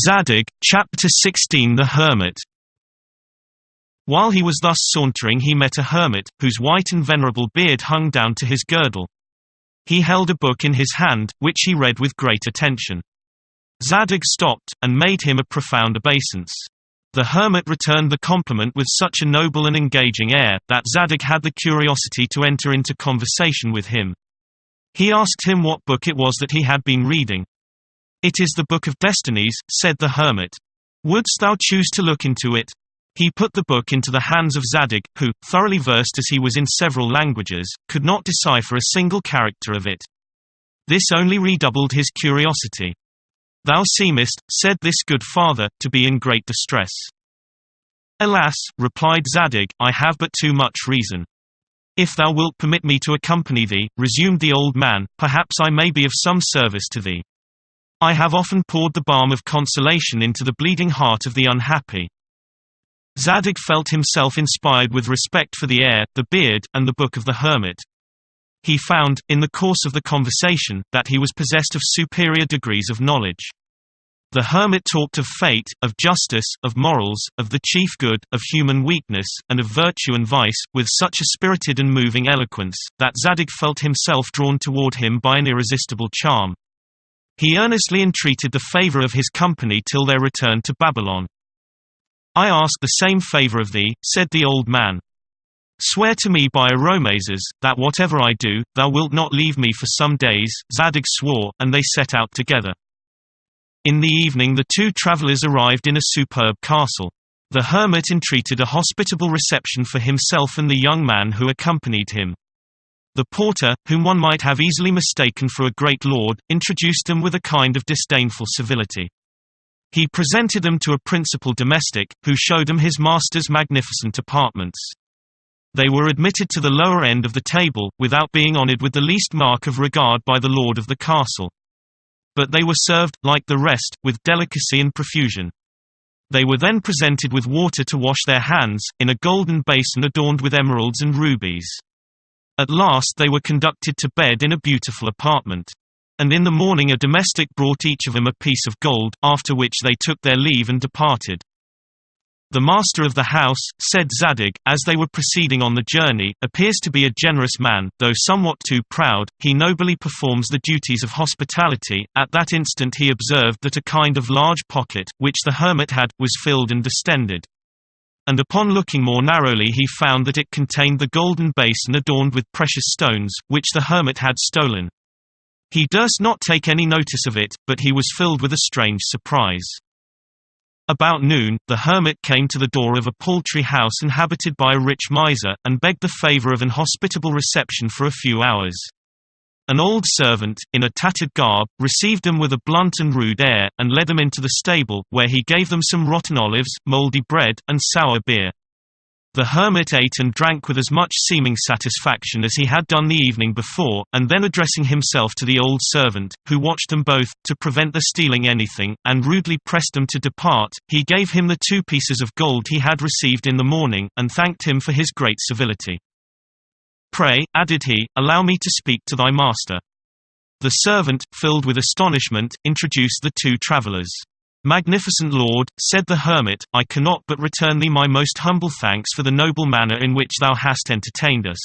Zadig, Chapter 16. The Hermit. While he was thus sauntering, he met a hermit, whose white and venerable beard hung down to his girdle. He held a book in his hand, which he read with great attention. Zadig stopped, and made him a profound obeisance. The hermit returned the compliment with such a noble and engaging air, that Zadig had the curiosity to enter into conversation with him. He asked him what book it was that he had been reading. "It is the Book of Destinies," said the hermit. "Wouldst thou choose to look into it?" He put the book into the hands of Zadig, who, thoroughly versed as he was in several languages, could not decipher a single character of it. This only redoubled his curiosity. "Thou seemest," said this good father, "to be in great distress." "Alas," replied Zadig, "I have but too much reason." "If thou wilt permit me to accompany thee," resumed the old man, "perhaps I may be of some service to thee. I have often poured the balm of consolation into the bleeding heart of the unhappy." Zadig felt himself inspired with respect for the air, the beard, and the book of the hermit. He found, in the course of the conversation, that he was possessed of superior degrees of knowledge. The hermit talked of fate, of justice, of morals, of the chief good, of human weakness, and of virtue and vice, with such a spirited and moving eloquence, that Zadig felt himself drawn toward him by an irresistible charm. He earnestly entreated the favor of his company till their return to Babylon. "I ask the same favor of thee," said the old man. "Swear to me by Aromases, that whatever I do, thou wilt not leave me for some days." Zadig swore, and they set out together. In the evening the two travelers arrived in a superb castle. The hermit entreated a hospitable reception for himself and the young man who accompanied him. The porter, whom one might have easily mistaken for a great lord, introduced them with a kind of disdainful civility. He presented them to a principal domestic, who showed them his master's magnificent apartments. They were admitted to the lower end of the table, without being honored with the least mark of regard by the lord of the castle. But they were served, like the rest, with delicacy and profusion. They were then presented with water to wash their hands, in a golden basin adorned with emeralds and rubies. At last they were conducted to bed in a beautiful apartment. And in the morning a domestic brought each of them a piece of gold, after which they took their leave and departed. "The master of the house," said Zadig, as they were proceeding on the journey, "appears to be a generous man, though somewhat too proud. He nobly performs the duties of hospitality." At that instant he observed that a kind of large pocket, which the hermit had, was filled and distended. And upon looking more narrowly he found that it contained the golden basin adorned with precious stones, which the hermit had stolen. He durst not take any notice of it, but he was filled with a strange surprise. About noon, the hermit came to the door of a paltry house inhabited by a rich miser, and begged the favor of an hospitable reception for a few hours. An old servant, in a tattered garb, received them with a blunt and rude air, and led them into the stable, where he gave them some rotten olives, mouldy bread, and sour beer. The hermit ate and drank with as much seeming satisfaction as he had done the evening before, and then addressing himself to the old servant, who watched them both, to prevent their stealing anything, and rudely pressed them to depart, he gave him the 2 pieces of gold he had received in the morning, and thanked him for his great civility. "Pray," added he, "allow me to speak to thy master." The servant, filled with astonishment, introduced the 2 travelers. "Magnificent lord," said the hermit, "I cannot but return thee my most humble thanks for the noble manner in which thou hast entertained us.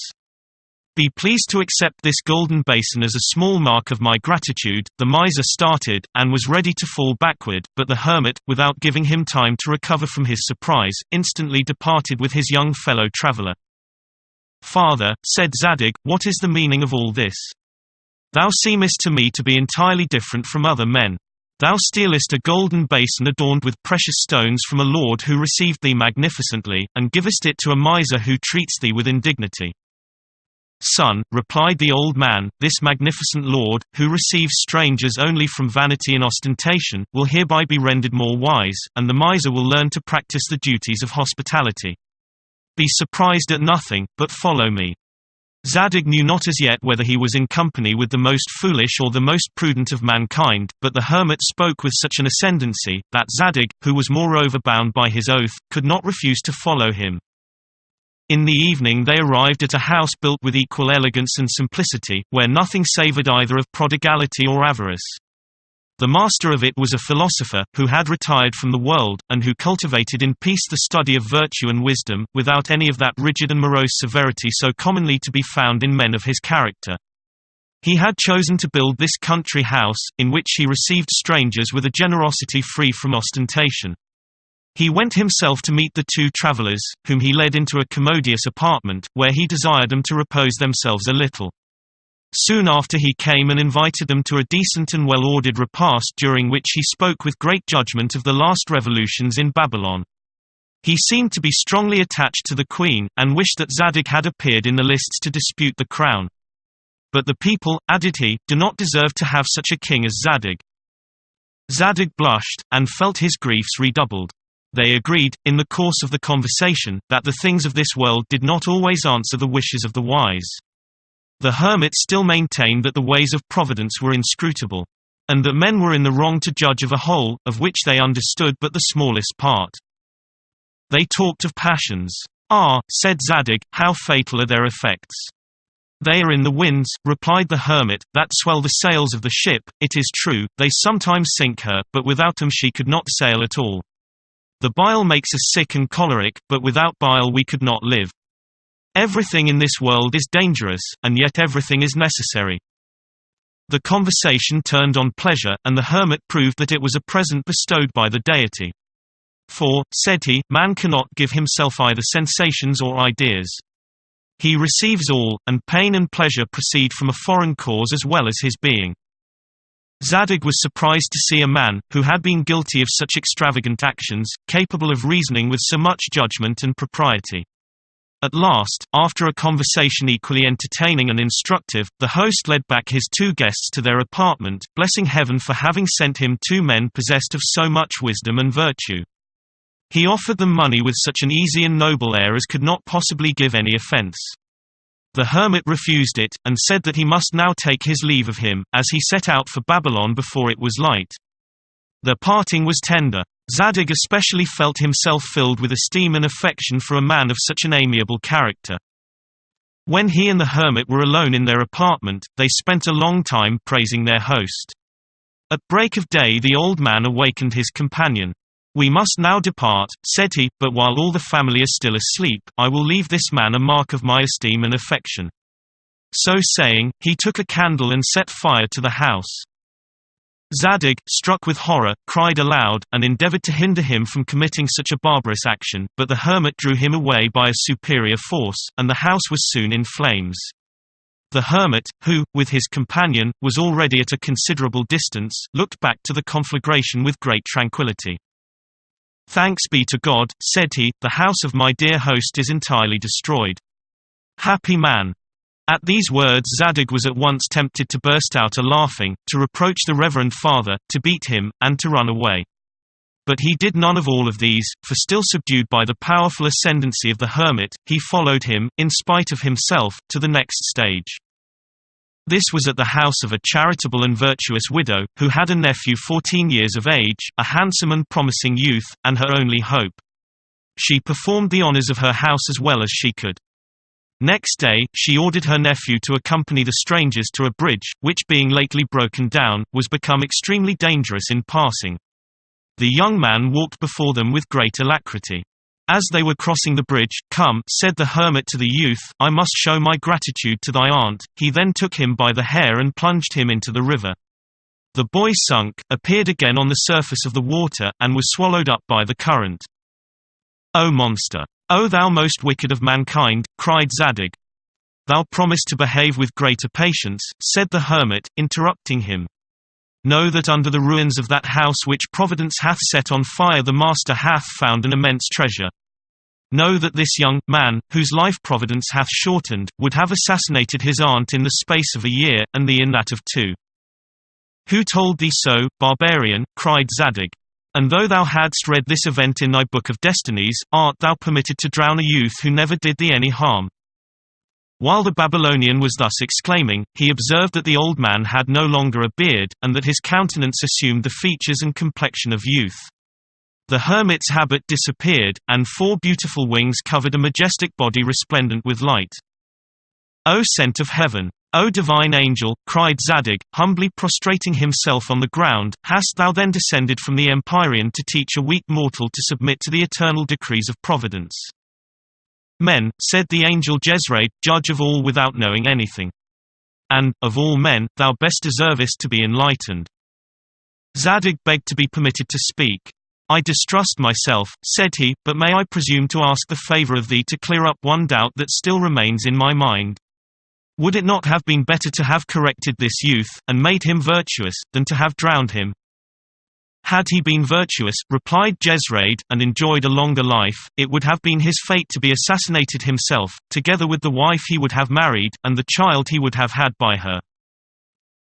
Be pleased to accept this golden basin as a small mark of my gratitude." The miser started, and was ready to fall backward, but the hermit, without giving him time to recover from his surprise, instantly departed with his young fellow traveler. "Father," said Zadig, "what is the meaning of all this? Thou seemest to me to be entirely different from other men. Thou stealest a golden basin adorned with precious stones from a lord who received thee magnificently, and givest it to a miser who treats thee with indignity." "Son," replied the old man, "this magnificent lord, who receives strangers only from vanity and ostentation, will hereby be rendered more wise, and the miser will learn to practice the duties of hospitality. Be surprised at nothing, but follow me." Zadig knew not as yet whether he was in company with the most foolish or the most prudent of mankind, but the hermit spoke with such an ascendancy, that Zadig, who was moreover bound by his oath, could not refuse to follow him. In the evening they arrived at a house built with equal elegance and simplicity, where nothing savored either of prodigality or avarice. The master of it was a philosopher, who had retired from the world, and who cultivated in peace the study of virtue and wisdom, without any of that rigid and morose severity so commonly to be found in men of his character. He had chosen to build this country house, in which he received strangers with a generosity free from ostentation. He went himself to meet the two travellers, whom he led into a commodious apartment, where he desired them to repose themselves a little. Soon after he came and invited them to a decent and well-ordered repast, during which he spoke with great judgment of the last revolutions in Babylon. He seemed to be strongly attached to the queen, and wished that Zadig had appeared in the lists to dispute the crown. But the people, added he, do not deserve to have such a king as Zadig. Zadig blushed, and felt his griefs redoubled. They agreed, in the course of the conversation, that the things of this world did not always answer the wishes of the wise. The hermit still maintained that the ways of Providence were inscrutable, and that men were in the wrong to judge of a whole, of which they understood but the smallest part. They talked of passions. "Ah," said Zadig, "how fatal are their effects!" "They are in the winds," replied the hermit, "that swell the sails of the ship. It is true, they sometimes sink her, but without them she could not sail at all. The bile makes us sick and choleric, but without bile we could not live. Everything in this world is dangerous, and yet everything is necessary." The conversation turned on pleasure, and the hermit proved that it was a present bestowed by the deity. "For," said he, "man cannot give himself either sensations or ideas. He receives all, and pain and pleasure proceed from a foreign cause as well as his being." Zadig was surprised to see a man, who had been guilty of such extravagant actions, capable of reasoning with so much judgment and propriety. At last, after a conversation equally entertaining and instructive, the host led back his two guests to their apartment, blessing heaven for having sent him two men possessed of so much wisdom and virtue. He offered them money with such an easy and noble air as could not possibly give any offense. The hermit refused it, and said that he must now take his leave of him, as he set out for Babylon before it was light. Their parting was tender. Zadig especially felt himself filled with esteem and affection for a man of such an amiable character. When he and the hermit were alone in their apartment, they spent a long time praising their host. At break of day the old man awakened his companion. "We must now depart," said he, "but while all the family are still asleep, I will leave this man a mark of my esteem and affection." So saying, he took a candle and set fire to the house. Zadig, struck with horror, cried aloud, and endeavored to hinder him from committing such a barbarous action, but the hermit drew him away by a superior force, and the house was soon in flames. The hermit, who, with his companion, was already at a considerable distance, looked back to the conflagration with great tranquillity. "Thanks be to God," said he, "the house of my dear host is entirely destroyed. Happy man!" At these words Zadig was at once tempted to burst out a-laughing, to reproach the reverend father, to beat him, and to run away. But he did none of all of these, for still subdued by the powerful ascendancy of the hermit, he followed him, in spite of himself, to the next stage. This was at the house of a charitable and virtuous widow, who had a nephew 14 years of age, a handsome and promising youth, and her only hope. She performed the honors of her house as well as she could. Next day, she ordered her nephew to accompany the strangers to a bridge, which being lately broken down, was become extremely dangerous in passing. The young man walked before them with great alacrity. As they were crossing the bridge, "Come," said the hermit to the youth, "I must show my gratitude to thy aunt." He then took him by the hair and plunged him into the river. The boy sunk, appeared again on the surface of the water, and was swallowed up by the current. "O monster! O thou most wicked of mankind!" cried Zadig. "Thou promised to behave with greater patience," said the hermit, interrupting him. "Know that under the ruins of that house which Providence hath set on fire the master hath found an immense treasure. Know that this young man, whose life Providence hath shortened, would have assassinated his aunt in the space of a year, and thee in that of 2. "Who told thee so, barbarian?" cried Zadig. "And though thou hadst read this event in thy book of destinies, art thou permitted to drown a youth who never did thee any harm?" While the Babylonian was thus exclaiming, he observed that the old man had no longer a beard, and that his countenance assumed the features and complexion of youth. The hermit's habit disappeared, and 4 beautiful wings covered a majestic body resplendent with light. "O scent of heaven! "O divine angel," cried Zadig, humbly prostrating himself on the ground, "hast thou then descended from the Empyrean to teach a weak mortal to submit to the eternal decrees of Providence?" "Men," said the angel Jezraid, "judge of all without knowing anything. And, of all men, thou best deservest to be enlightened." Zadig begged to be permitted to speak. "I distrust myself," said he, "but may I presume to ask the favor of thee to clear up one doubt that still remains in my mind? Would it not have been better to have corrected this youth, and made him virtuous, than to have drowned him?" "Had he been virtuous," replied Jezraid, "and enjoyed a longer life, it would have been his fate to be assassinated himself, together with the wife he would have married, and the child he would have had by her."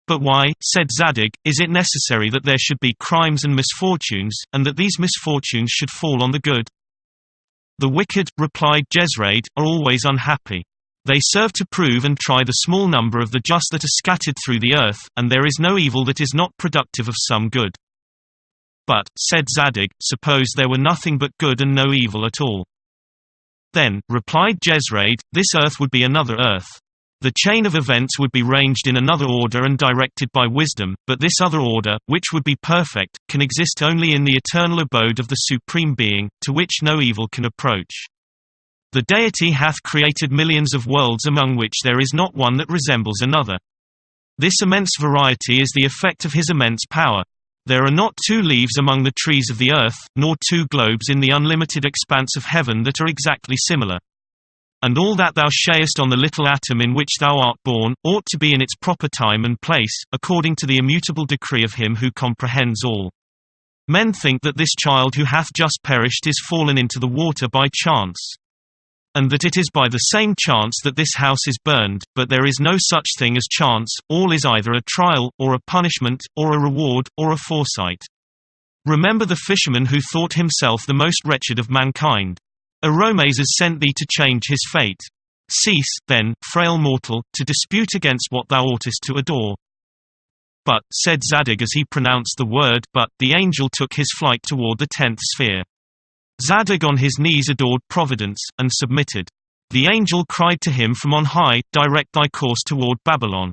"But why," said Zadig, "is it necessary that there should be crimes and misfortunes, and that these misfortunes should fall on the good?" "The wicked," replied Jezraid, "are always unhappy. They serve to prove and try the small number of the just that are scattered through the earth, and there is no evil that is not productive of some good." "But," said Zadig, "suppose there were nothing but good and no evil at all?" "Then," replied Jezraid, "this earth would be another earth. The chain of events would be ranged in another order and directed by wisdom, but this other order, which would be perfect, can exist only in the eternal abode of the Supreme Being, to which no evil can approach. The Deity hath created millions of worlds among which there is not one that resembles another. This immense variety is the effect of his immense power. There are not two leaves among the trees of the earth, nor two globes in the unlimited expanse of heaven that are exactly similar. And all that thou shayest on the little atom in which thou art born, ought to be in its proper time and place, according to the immutable decree of him who comprehends all. Men think that this child who hath just perished is fallen into the water by chance, and that it is by the same chance that this house is burned, but there is no such thing as chance, all is either a trial, or a punishment, or a reward, or a foresight. Remember the fisherman who thought himself the most wretched of mankind. Aromes has sent thee to change his fate. Cease, then, frail mortal, to dispute against what thou oughtest to adore." "But," said Zadig as he pronounced the word "but," the angel took his flight toward the 10th sphere. Zadig on his knees adored Providence, and submitted. The angel cried to him from on high, "Direct thy course toward Babylon."